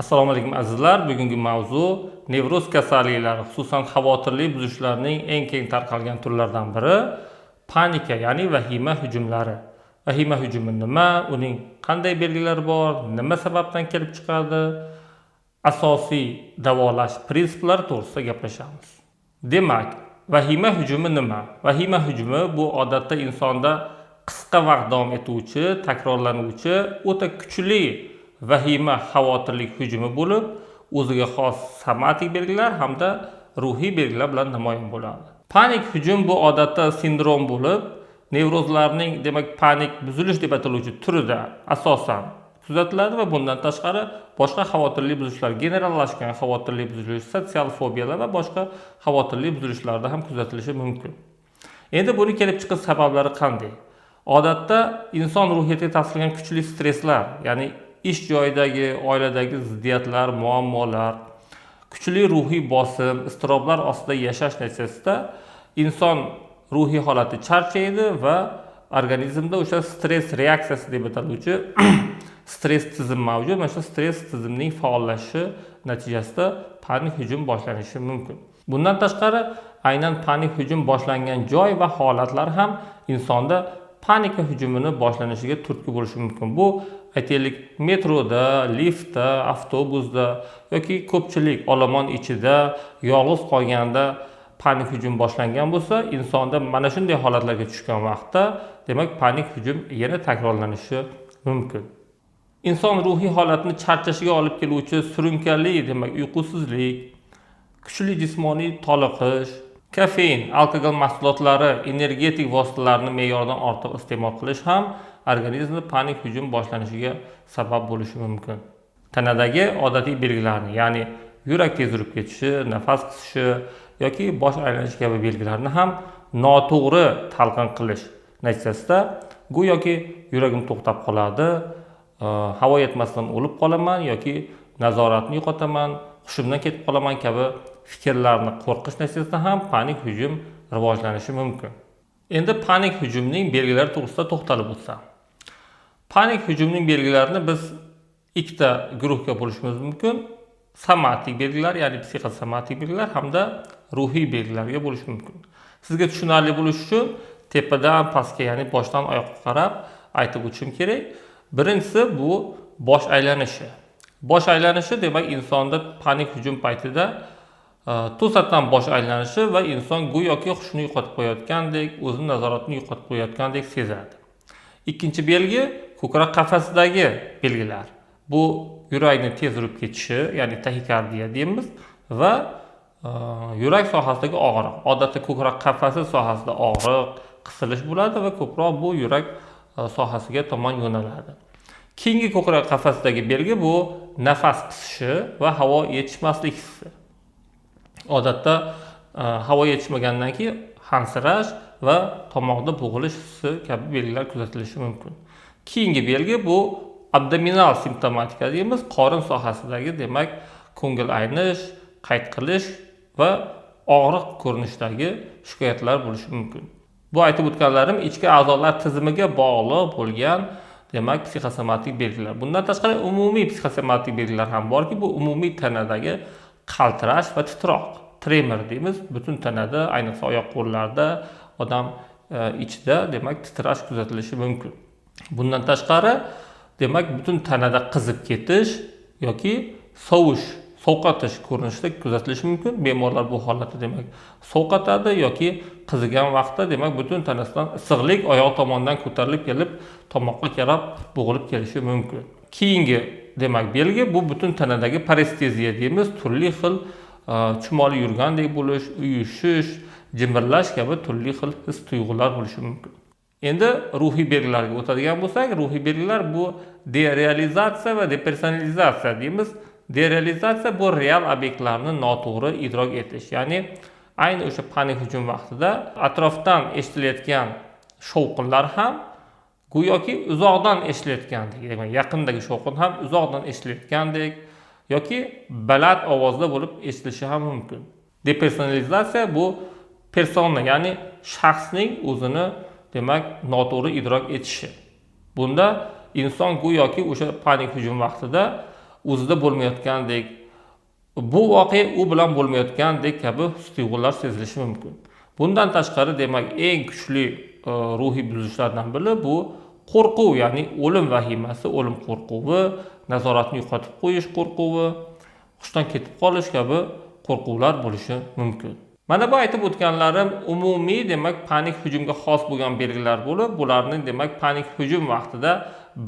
Assalomu alaykum azizlar. Bugungi mavzu nevroz kasalliklari, xususan xavotirli buzilishlarning eng keng tarqalgan turlaridan biri panika, ya'ni vahima hujumlari. Vahima hujumi nima? Uning qanday belgilari bor? Nima sababdan kelib chiqadi? Asosiy davolash prinsiplari to'g'risida gaplashamiz. Demak, vahima hujumi nima? Vahima hujumi bu odatda insonda qisqa vaqt davom etuvchi, takrorlanuvchi, o'ta kuchli vahima xavotirlik hujumi bo'lib, o'ziga xos somatik belgilar hamda ruhiy belgilar bilan namoyon bo'ladi. Panik hujum bu odatda sindrom bo'lib, nevrozlarning, demak, panik buzilish deb ataluvchi turida asosan kuzatiladi va bundan tashqari boshqa xavotirli buzilishlar, generallashgan xavotirli buzilish, sotsial fobiyalar va boshqa xavotirli buzilishlarda ham kuzatilishi mumkin. Endi buni kelib chiqish sabablari qanday? Odatda inson ruhiyatiga ta'sir qilgan kuchli stresslar, ya'ni ish joyidagi, oiladagi ziddiyatlar, muammolar, kuchli ruhiy bosim, iztiroblar ostida yashash natijasida inson ruhiy holati charchaydi va organizmda o'sha stress reaksiyasi deb ataluvchi stress tizim mavjud. Mana shu stress tizimning faollashishi natijasida panik hujum boshlanishi mumkin. Bundan tashqari, aynan panik hujum boshlangan joy va holatlar ham insonda panika hujumini boshlanishiga turtki bo'lishi mumkin. Bu aytaylik, metroda, liftda, avtobusda yoki ko'pchilik olomon ichida yolg'iz qolganda panik hujum boshlangan bo'lsa, insonda mana shunday holatlarga tushgan vaqtda, demak, panik hujum yana takrorlanishi mumkin. Inson ruhiy holatini charchashiga olib keluvchi surunkali, demak, uyqusizlik, kuchli jismoniy toliqish, kofein, alkogol mahsulotlari, energetik vositalarni me'yordan ortiq iste'mol qilish ham organizmda panik hujum boshlanishiga sabab bo'lishi mumkin. Tanadagi odatiy belgilarni, ya'ni yurak tez urib ketishi, nafas qisishi yoki bosh aylanishi kabi belgilarni ham noto'g'ri talqin qilish natijasida go'yoki yuragim to'xtab qoladi, havo yetmasdan o'lib qolaman yoki nazoratni yo'qotaman, hushimdan ketib qolaman kabi fikrlarni qo'rqish natijasida ham panik hujum rivojlanishi mumkin. Endi panik hujumning belgilari to'g'risida to'xtalib o'tsam. Panik hujumning belgilarini biz ikkita guruhga bo'lishimiz mumkin. Somatik belgilar, ya'ni psixosomatik belgilar hamda ruhiy belgilarga bo'lish mumkin. Sizga tushunarli bo'lishi uchun tepadan pastga, ya'ni boshdan oyoqqa qarab aytib o'tishim kerak. Birinchisi bu bosh aylanishi. Bosh aylanishi demak insonda panik hujum paytida to'satdan bosh aylanishi va inson go'yoki hushini yo'qotib qo'yayotgandek, o'zini nazoratini yo'qotib qo'yayotgandek sezadi. Ikkinchi belgi ko'krak qafasidagi belgilar. Bu yurakning tez urib ketishi, ya'ni taxikardiya deymiz va yurak sohasidagi og'riq. Odatda ko'krak qafasi sohasida og'riq, qisilish bo'ladi va ko'proq bu yurak sohasiga tomon yo'naladi. Keyingi ko'krak qafasidagi belgi bu nafas qisishi va havo yetishmaslik hissi. Odatda havo yetishmagandan keyin hansirash va tomoqda bo'g'ilish hissi kabi belgilar kuzatilishi mumkin. Keyingi belgi bu abdominal simptomatika deymiz, qorin sohasidagi, demak, ko'ngil aynish, qayt qilish va og'riq ko'rinishidagi shikoyatlar bo'lishi mumkin. Bu aytib o'tganlarim ichki a'zolar tizimiga bog'liq bo'lgan, demak, psixosomatik belgilar. Bundan tashqari umumiy psixosomatik belgilar ham borki, bu umumiy tanadagi qaltirash va titroq, tremor deymiz, butun tanada, ayniqsa oyoq qo'llarda, odam ichida, demak, titrash kuzatilishi mumkin. Bundan tashqari, demak, butun tanada qizib ketish yoki sovish, sovqotish ko'rinishida kuzatilishi mumkin. Bemorlar bu holatda, demak, sovqotadi yoki qizigan vaqtda, demak, butun tanasidan issiqlik oyoq tomondan ko'tarilib kelib, tomoqqa qarab bo'g'ilib kelishi mumkin. Keyingi, demak, belgi bu butun tanadagi paresteziya deymiz, turli xil chumoli yurgandek bo'lish, uyushish, jimirlash kabi turli xil his-tuyg'ular bo'lishi mumkin. Endi ruhiy belgilarga o'tadigan bo'lsak, ruhiy belgilar bu derealizatsiya va depersonalizatsiya deymiz. Derealizatsiya bu real obyektlarni noto'g'ri idrok etish, ya'ni ayni o'sha panik hujum vaqtida atrofdan eshitilayotgan shovqinlar ham go'yoki uzoqdan eshitilayotgandek, demak, yaqindagi shovqin ham uzoqdan eshitilayotgandek yoki baland ovozda bo'lib eshitilishi ham mumkin. Depersonalizatsiya bu persona, ya'ni shaxsning o'zini, demak, noto'g'ri idrok etishi. Bunda inson go'yoki o'sha panik hujum vaqtida o'zida bo'lmayotgandek, bu voqea u bilan bo'lmayotgandek kabi his-tuyg'ular sezilishi mumkin. Bundan tashqari, demak, eng kuchli ruhiy buzilishlardan biri bu qo'rquv, ya'ni o'lim vahimasi, o'lim qo'rquvi, nazoratni yo'qotib qo'yish qo'rquvi, hushdan ketib qolish kabi qo'rquvlar bo'lishi mumkin. Mana bu aytib o'tganlarim umumiy, demak, panik hujumga xos bo'lgan belgilar bo'lib, bularning, demak, panik hujum vaqtida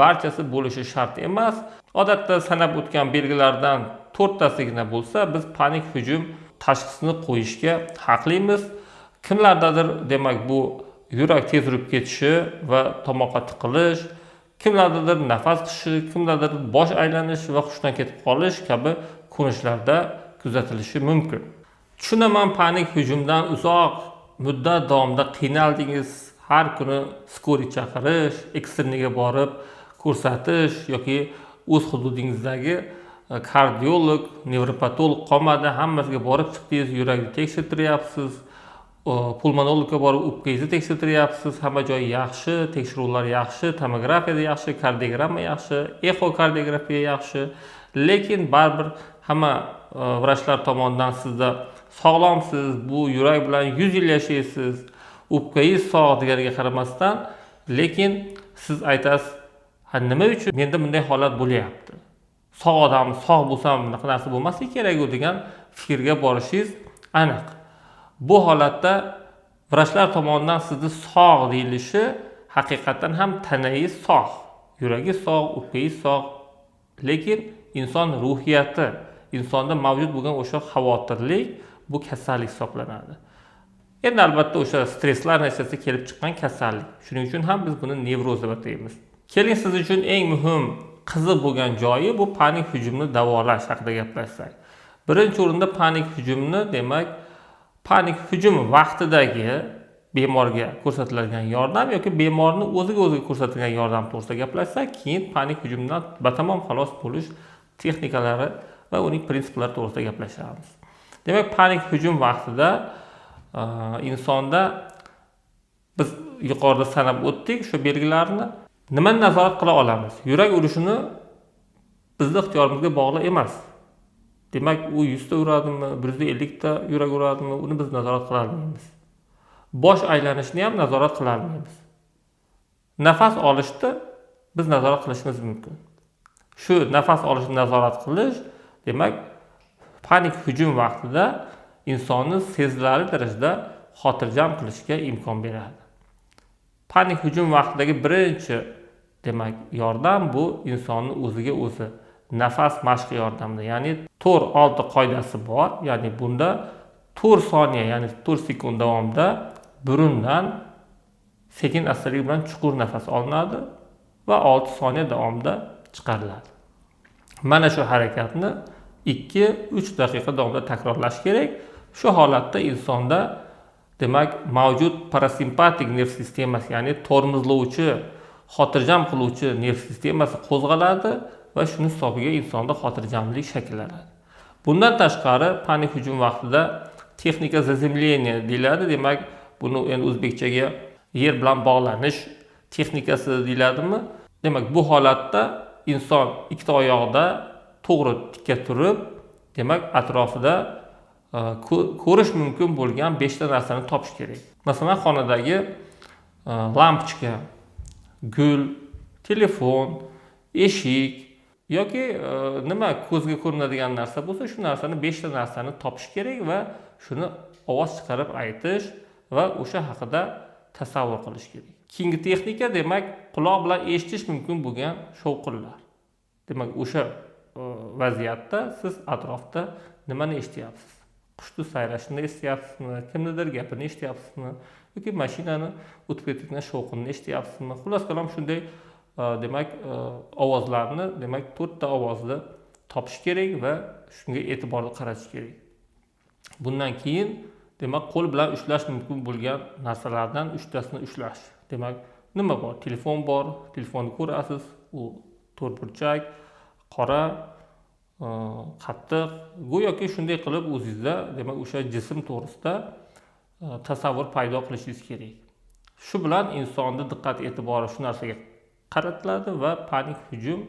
barchasi bo'lishi shart emas. Odatda sanab o'tgan belgilardan 4 tasigina bo'lsa, biz panik hujum tashxisini qo'yishga haqlimiz. Kimlardadir, demak, bu yurak tez urib ketishi va tomoqqa tiqilish, kimlardadir nafas qishi, kimlardadir bosh aylanish va hushdan ketib qolish kabi ko'rinishlarda kuzatilishi mumkin. Tushunaman, panik hujumdan uzoq muddat davomida qiynaldingiz. Har kuni skoriy chaqirish, ekstreniga borib ko'rsatish yoki o'z hududingizdagi kardiolog, nevropatolog qolmadi, hammasiga borib chiqdingiz, yurakni tekshirtiryapsiz, pulmonologga borib o'pkangizni tekshirtiryapsiz, hamma joyi yaxshi, tekshiruvlar yaxshi, tomografiyada yaxshi, kardiogramma yaxshi, ekokardiografiya yaxshi, lekin baribir hamma vrachlar tomonidan sizda sog'lomsiz, bu yurak bilan 100 yil yashaysiz, o'pkangiz sog' deganiga qaramasdan, lekin siz aytasiz, nima uchun menda bunday holat bo'lyapti? Sog' odam, sog' bo'lsam bunaqa narsa bo'lmasligi kerak-ku degan fikrga borishingiz aniq. Bu holatda vrachlar tomonidan sizni sog' deyilishi haqiqatan ham tanangiz sog', yuragingiz sog', o'pkangiz sog', lekin inson ruhiyati, insonda mavjud bo'lgan o'sha xavotirlik bu kasallik hisoblanadi. Endi albatta o'sha stresslar natijasida kelib chiqqan kasallik. Shuning uchun ham biz buni nevroz deb ataymiz. Keling, siz uchun eng muhim, qiziq bo'lgan joyi bu panik hujumni davolash haqida gaplashsak. Birinchi o'rinda panik hujumni, demak, panik hujum vaqtidagi bemorga ko'rsatiladigan yordam yoki bemorni o'ziga ko'rsatilgan yordam to'g'risida gaplashsak, keyin panik hujumdan batamom xalos bo'lish texnikalari va uning prinsiplari to'g'risida gaplashamiz. Demak, panik hujum vaqtida insonda biz yuqorida sanab o'tdik shu belgilarni. Nimani nazorat qila olamiz? Yurak urishini bizning ixtiyorimizga bog'liq emas. Demak, u 100 ta uradimi, 150 ta yurak uradimi, uni biz nazorat qila olmaymiz. Bosh aylanishni ham nazorat qila olmaymiz. Nafas olishni biz nazorat qilishimiz mumkin. Shu nafas olishni nazorat qilish, demak, panik hujum vaqtida insonni sezilarli darajada xotirjam qilishga imkon beradi. Panik hujum vaqtidagi birinchi, demak, yordam bu insonni o'ziga o'zi nafas mashqi yordamida, ya'ni 4-6 qoidasi bor. Ya'ni bunda 4 soniya, ya'ni 4 sekund davomida burundan sekin-astalik bilan chuqur nafas olinadi va 6 soniya davomida chiqariladi. Mana shu harakatni 2-3 daqiqa davomida takrorlash kerak. Shu holatda insonda, demak, mavjud parasimpatik nerv sistemasi, ya'ni tormozlovchi, xotirjam qiluvchi nerv sistemasi qo'zg'aladi va shuning hisobiga insonda xotirjamlik shakllanadi. Bundan tashqari, panik hujum vaqtida texnika zazemleniya deyiladi. Demak, buni endi o'zbekchaga yer bilan bog'lanish texnikasi deyiladimi? Demak, bu holatda inson ikkita oyog'ida to'g'ri tikka turib, demak, atrofida ko'rish mumkin bo'lgan 5 ta narsani topish kerak. Masalan, xonadagi lampochka, gul, telefon, eshik yoki nima ko'zga ko'rinadigan narsa bo'lsa, shu narsani 5 ta narsani topish kerak va shuni ovoz chiqarib aytish va o'sha haqida tasavvur qilish kerak. Keyingi texnika, demak, quloq bilan eshitish mumkin bo'lgan shovqinlar. Demak, o'sha vaziyatda siz atrofda nimani eshityapsiz? Qushni sayrashini eshityapsizmi? Kimnidir gapini eshityapsizmi? Yoki mashinani o'tib ketayotgan shovqinni eshityapsizmi? Xullas kalom shunday, demak, ovozlarni, demak, 4 ta ovozni topish kerak va shunga e'tiborli qaratish kerak. Bundan keyin, demak, qo'l bilan ushlash mumkin bo'lgan narsalardan 3 tasini ushlash. Demak, nima bor? Telefon bor, telefonni ko'rasiz, u to'rtburchak, qora, qattiq, go'yoki shunday qilib o'zingizda, demak, o'sha jism to'g'risida tasavvur paydo qilishingiz kerak. Shu bilan insonning diqqat e'tibori shu narsaga qaratiladi va panik hujum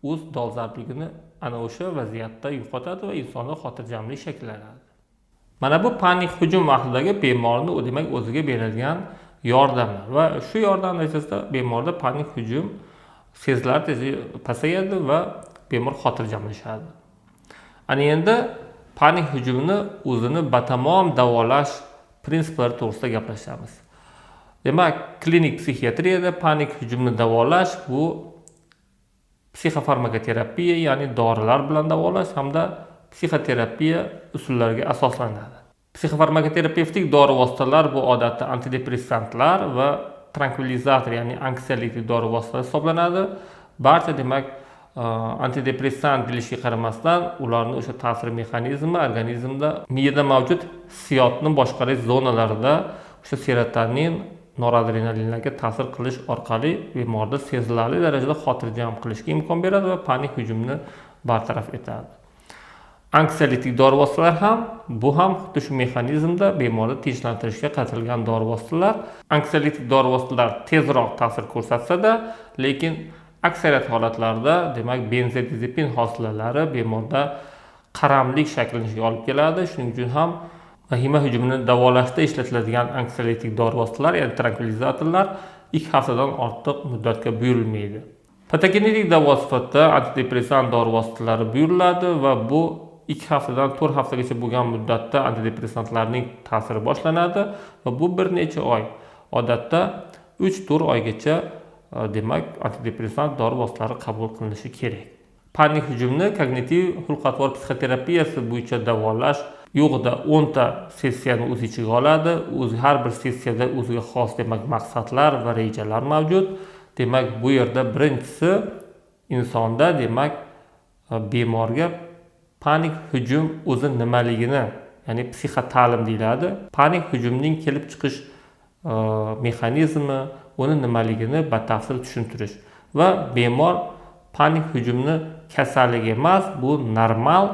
o'z dolzarbligini ana o'sha vaziyatda yo'qotadi va insonda xotirjamlik shakllanadi. Mana bu panik hujum vaqtidagi bemorning demak o'ziga berilgan yordami va shu yordam natijasida bemorda panik hujum sezilari tezlik pasayadi va bemor xotirjamlashadi. Ana endi panik hujumni o'zini batamom davolash prinsiplari to'g'risida gaplashamiz. Demak, klinik psixiatriyada panik hujumni davolash bu psixofarmakoterapiya, ya'ni dorilar bilan davolash hamda psixoterapiya usullariga asoslanadi. Psixofarmakoterapevtik dori vositalar bu odatda antidepressantlar va trankvilizator, ya'ni anksiyalikli dori vositalari hisoblanadi. Barcha demak antidepressant deyilishiga qaramasdan ularning o'sha ta'sir mexanizmi organizmda miyada mavjud hissiyotni boshqarish zonalarida o'sha serotonin, noradrenalinlarga ta'sir qilish orqali bemorda sezilarli darajada xotirjam qilishga imkon beradi va panik hujumni bartaraf etadi. Anksiyalikli dori vositalar ham xuddi shu mexanizmda bemorni tinchlantirishga qaratilgan dori vositalar. Anksiyalikli dori vositalar tezroq ta'sir ko'rsatsa-da, lekin aksariyat holatlarda demak benzodiazepin hosilalari bemorda qaramlik shakllanishiga olib keladi. Shuning uchun ham vahima hujumini davolashda ishlatiladigan anksiyalikli dori vositalar, ya'ni trankvilizatorlar 2 haftadan ortiq muddatga buyurilmaydi. Patogenetik davo sifatida antidepressant dori vositalari buyuriladi va bu 2 haftadan 4 haftagacha bo'lgan muddatda antidepressantlarning ta'siri boshlanadi va bu bir necha oy, odatda 3-4 oygacha demak antidepressant dori vositalari qabul qilinishi kerak. Panik hujumni kognitiv xulq-atvor psixoterapiyasi bo'yicha davolash yo'g'ida 10 ta sessiyani o'z ichiga oladi. Har bir sessiyada o'ziga xos demak maqsadlar va rejalar mavjud. Demak, bu yerda birinchisi insonda demak bemorga panik hujum o'zi nimaligini, ya'ni psixota'lim deyiladi. Panik hujumning kelib chiqish mexanizmi, uni nimaligini batafsil tushuntirish va bemor panik hujumni kasallik emas, bu normal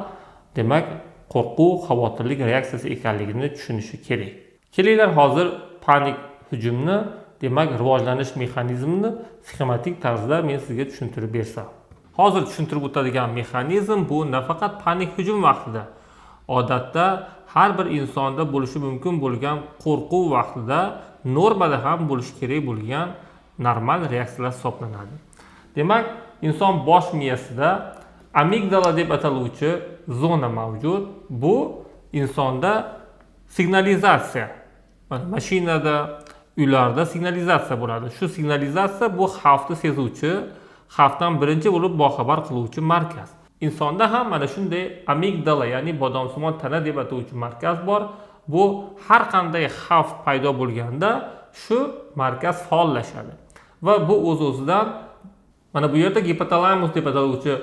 demak qo'rquv, xavotirlik reaksiyasi ekanligini tushunishi kerak. Kelinglar hozir panik hujumni demak rivojlanish mexanizmini sxematik tarzda men sizga tushuntirib bersam. Hozir tushuntirib o'tadigan mexanizm bu nafaqat panik hujum vaqtida, odatda har bir insonda bo'lishi mumkin bo'lgan qo'rquv vaqtida normada ham bo'lishi kerak bo'lgan normal reaksiyalar hisoblanadi. Demak, inson bosh miyasida amigdala deb ataluvchi zona mavjud. Bu insonda signalizatsiya, mashinada, uylarda signalizatsiya bo'ladi. Shu signalizatsiya bu xavfni sezuvchi, xavfdan birinchi bo'lib boxabar qiluvchi markaz. Insonda ham mana shunday amigdala, ya'ni bodomsimon tana deb ataluvchi markaz bor. Bu har qanday xavf paydo bo'lganda shu markaz faollashadi va bu o'z-o'zidan mana bu yerda gipotalamus deb ataluvchi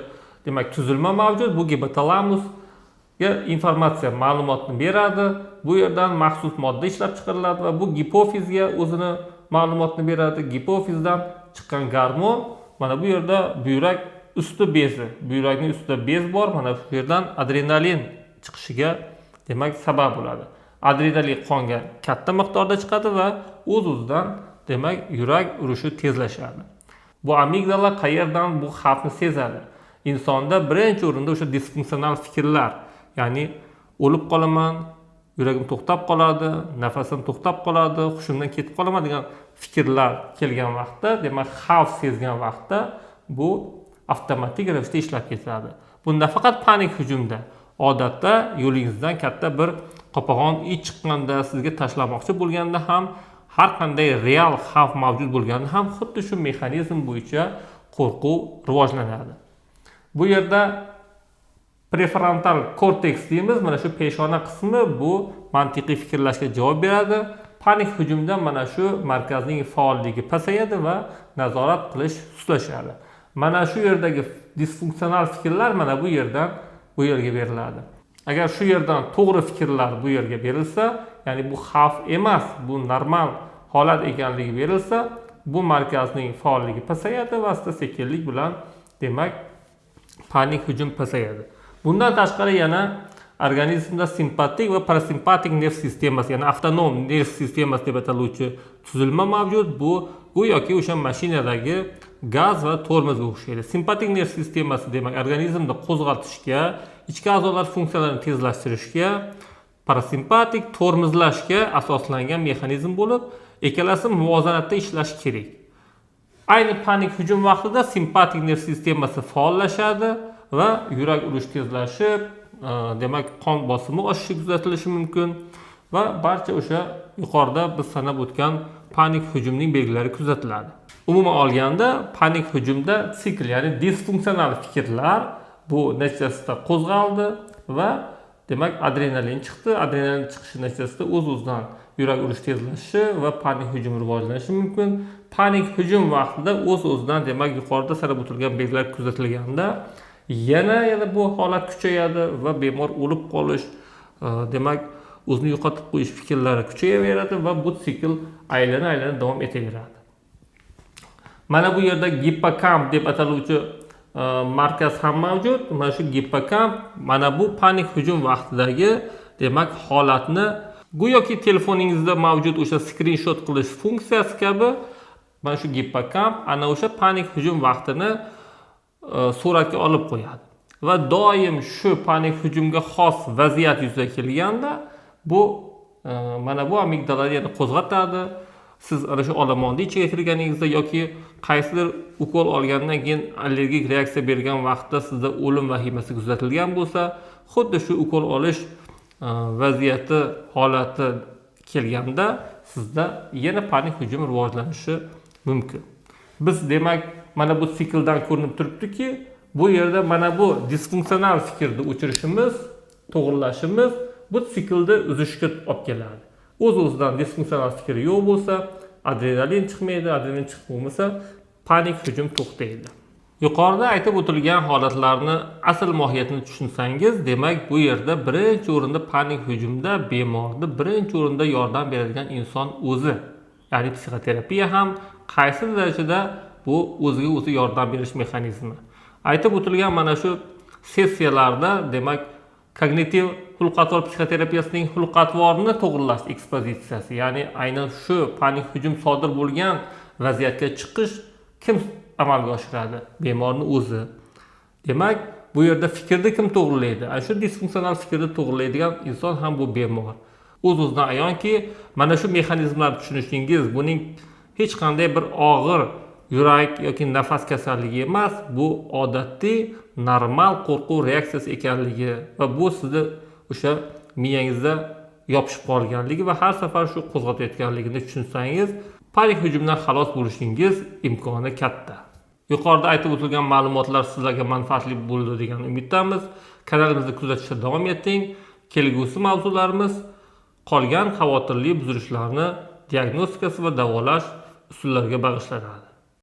demak tuzilma mavjud. Bu gipotalamusga informatsiya, ma'lumotni beradi. Bu yerdan maxsus modda ishlab chiqariladi va bu gipofizga o'zini ma'lumotni beradi. Gipofizdan chiqqan gormon mana bu yerda buyrak usti bezi, buyrakning ustida bez bor. Mana shu yerdan adrenalin chiqishiga demak sabab bo'ladi. Adrenalin qonga katta miqdorda chiqadi va o'z-o'zidan demak yurak urishi tezlashadi. Bu amigdala qayerdan bu xavfni sezadi? Insonda birinchi o'rinda o'sha disfunksional fikrlar, ya'ni o'lib qolaman, yuragim to'xtab qoladi, nafasim to'xtab qoladi, hushimdan ketib qolaman degan fikrlar kelgan vaqtda, demak xavf sezgan vaqtda bu avtomatik ravishda ishlab ketadi. Bu nafaqat panik hujumda, odatda yo'lingizdan katta bir qopag'on it chiqqanda, sizga tashlamoqchi bo'lganda ham, har qanday real xavf mavjud bo'lganda ham xuddi shu mexanizm bo'yicha qo'rquv rivojlanadi. Bu yerda prefrontal korteks deymiz, mana shu peshona qismi bu mantiqiy fikrlashga javob beradi. Panik hujumda mana shu markazning faolligi pasayadi va nazorat qilish sustlashadi. Mana shu yerdagi disfunksional fikrlar mana bu yerdan bu yerga beriladi. Agar shu yerdan to'g'ri fikrlar bu yerga berilsa, ya'ni bu xavf emas, bu normal holat ekanligi berilsa, bu markazning faolligi pasayadi va asta-sekinlik bilan demak panik hujum pasayadi. Bundan tashqari yana organizmda simpatik va parasimpatik nerv sistemasi, ya'ni avtonom nerv sistemasi deb ataluvchi tuzilma mavjud. Bu go'yoki o'sha mashinadagi gaz va tormozga o'xshaydi. Simpatik nerv sistemasi demak organizmni qo'zg'atishga, ichki a'zolar funksiyalarini tezlashtirishga, parasimpatik tormozlashga asoslangan mexanizm bo'lib, ikkalasi muvozanatda ishlashi kerak. Ayni panik hujum vaqtida simpatik nerv sistemasi faollashadi va yurak urishi tezlashib, demak qon bosimi oshishi kuzatilishi mumkin va barcha o'sha yuqorida biz sanab o'tgan panik hujumning belgilari kuzatiladi. Umuman olganda panik hujumda sikl, ya'ni disfunksional fikrlar bu natijasida qo'zg'aldi va demak adrenalin chiqdi. Adrenalin chiqishi natijasida o'z-o'zidan yurak urishi tezlashishi va panik hujum rivojlanishi mumkin. Panik hujum vaqtida o'z-o'zidan demak yuqorida sanab o'tilgan belgilar kuzatilganda yana bu holat kuchayadi va bemor o'lib qolish, demak o'zini yo'qotib qo'yish fikrlari kuchayaveradi va bu sikl aylana-aylana davom etaveradi. Mana bu yerda gippokamp deb ataluvchi markaz ham mavjud. Mana shu gippokamp mana bu panik hujum vaqtidagi demak holatni go'yoki telefoningizda mavjud o'sha skrinshot qilish funksiyasi kabi mana shu gippokamp ana o'sha panik hujum vaqtini suratga olib qo'yadi. Va doim shu panik hujumga xos vaziyat yuzaga kelganda bu mana bu amigdalani yana qo'zg'atadi. Siz ana shu olomonda ichiga kirganingizda yoki qaysidir ukol olgandan keyin allergik reaksiya bergan vaqtda sizda o'lim vahimasi kuzatilgan bo'lsa, xuddi shu ukol olish vaziyati holati kelganda sizda yana panik hujum rivojlanishi mumkin. Biz demak mana bu sikldan ko'rinib turibdiki, bu yerda mana bu disfunksional fikrni o'chirishimiz, to'g'rilashimiz bu siklni uzishga olib keladi. O'z-o'zidan disfunksional fikr yo'q bo'lsa, adrenalin chiqmaydi, adrenalin chiqib bo'lmasa, panik hujum to'xtaydi. Yuqorida aytib o'tilgan holatlarni asl mohiyatini tushunsangiz, demak bu yerda birinchi o'rinda panik hujumda bemorni birinchi o'rinda yordam beradigan inson o'zi. Ya'ni psixoterapiya ham qaysi darajada bu o'ziga o'zi yordam berish mexanizmi. Aytib o'tilgan mana shu sessiyalarda demak kognitiv xulq-atvor psixoterapiyasining xulq-atvorini to'g'rilash ekspozitsiyasi, ya'ni aynan shu panik hujum sodir bo'lgan vaziyatga chiqish kim amalga oshiradi? Bemorning o'zi. Demak, bu yerda fikrni kim to'g'rilaydi? Ana shu disfunksional fikrni to'g'rilaydigan inson ham bu bemor. O'z-o'zidan ayonki, mana shu mexanizmlarni tushunishingiz buning hech qanday bir og'ir yurak yoki nafas kasalligi emas, bu odatiy normal qo'rquv reaksiyasi ekanligi va bu sizni o'sha miyangizda yopishib qolganligi va har safar shu qo'zg'atayotganligini tushunsangiz, panik hujumdan xalos bo'lishingiz imkoni katta. Yuqorida aytib o'tilgan ma'lumotlar sizlarga manfaatli bo'ldi degan umiddamiz. Kanalimizni kuzatishda davom eting. Kelgusi mavzularimiz qolgan xavotirli buzilishlarni diagnostikasi va davolash usullariga bag'ishlanadi.